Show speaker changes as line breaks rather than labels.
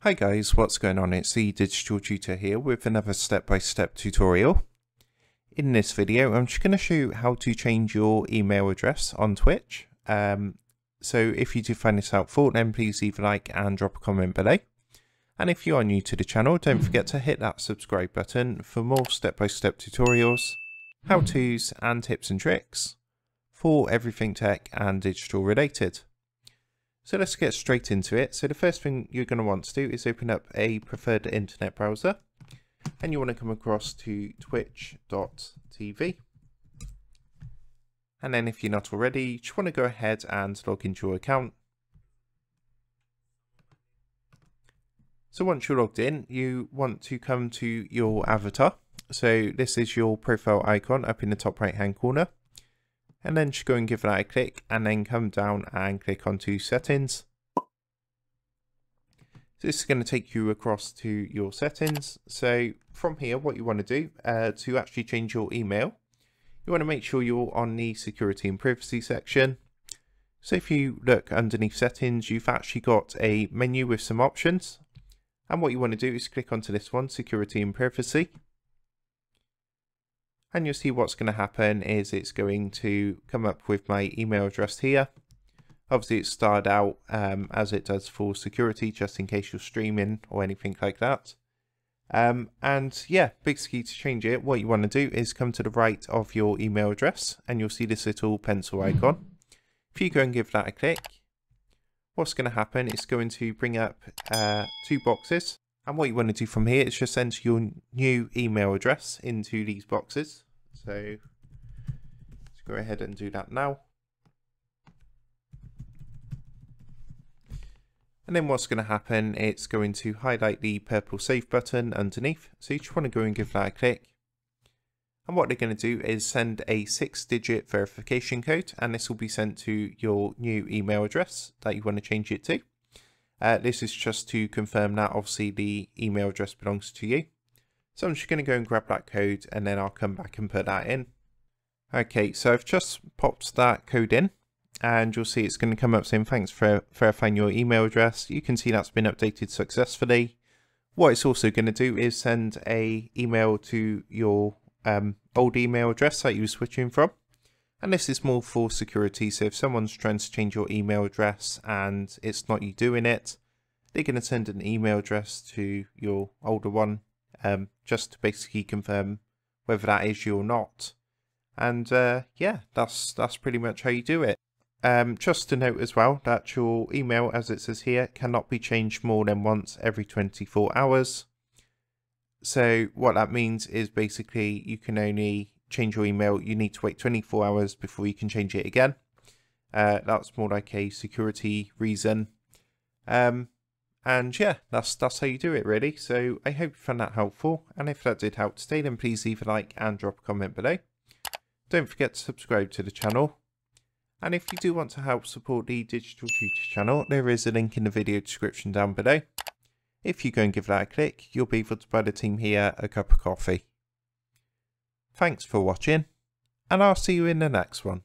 Hi guys, what's going on? It's the Digital Tutor here with another step-by-step tutorial. In this video, I'm just going to show you how to change your email address on Twitch. So if you do find this helpful, then please leave a like and drop a comment below. And if you are new to the channel, don't forget to hit that subscribe button for more step-by-step tutorials, how-tos and tips and tricks for everything tech and digital related. So let's get straight into it. So the first thing you're going to want to do is open up a preferred internet browser, and you want to come across to twitch.tv. And then if you're not already, you just want to go ahead and log into your account. So once you're logged in, you want to come to your avatar. So this is your profile icon up in the top right hand corner. And then just go and give that a click, and then come down and click onto settings. So this is going to take you across to your settings. So from here, what you want to do to actually change your email, you want to make sure you're on the security and privacy section. So if you look underneath settings, you've actually got a menu with some options. And what you want to do is click onto this one, security and privacy. And you'll see what's going to happen is it's going to come up with my email address here. Obviously it's started out as it does for security, just in case you're streaming or anything like that. And yeah, basically to change it, what you want to do is come to the right of your email address and you'll see this little pencil icon. If you go and give that a click, what's going to happen is going to bring up two boxes. And what you want to do from here is just enter your new email address into these boxes. So let's go ahead and do that now. And then what's going to happen, it's going to highlight the purple save button underneath. So you just want to go and give that a click. And what they're going to do is send a 6-digit verification code, and this will be sent to your new email address that you want to change it to. This is just to confirm that obviously the email address belongs to you. So I'm just going to go and grab that code, and then I'll come back and put that in. Okay, so I've just popped that code in, and you'll see it's going to come up saying thanks for verifying your email address. You can see that's been updated successfully. What it's also going to do is send a email to your old email address that you were switching from. And this is more for security, so if someone's trying to change your email address and it's not you doing it, they're going to send an email address to your older one, just to basically confirm whether that is you or not. And yeah, that's pretty much how you do it. Just to note as well that your email, as it says here, cannot be changed more than once every 24 hours. So what that means is basically you can only change your email, you need to wait 24 hours before you can change it again. That's more like a security reason. And yeah, that's how you do it really. So I hope you found that helpful, and if that did help today, then please leave a like and drop a comment below. Don't forget to subscribe to the channel, and if you do want to help support the Digital Tutor channel, there is a link in the video description down below. If you go and give that a click, you'll be able to buy the team here a cup of coffee. Thanks for watching, and I'll see you in the next one.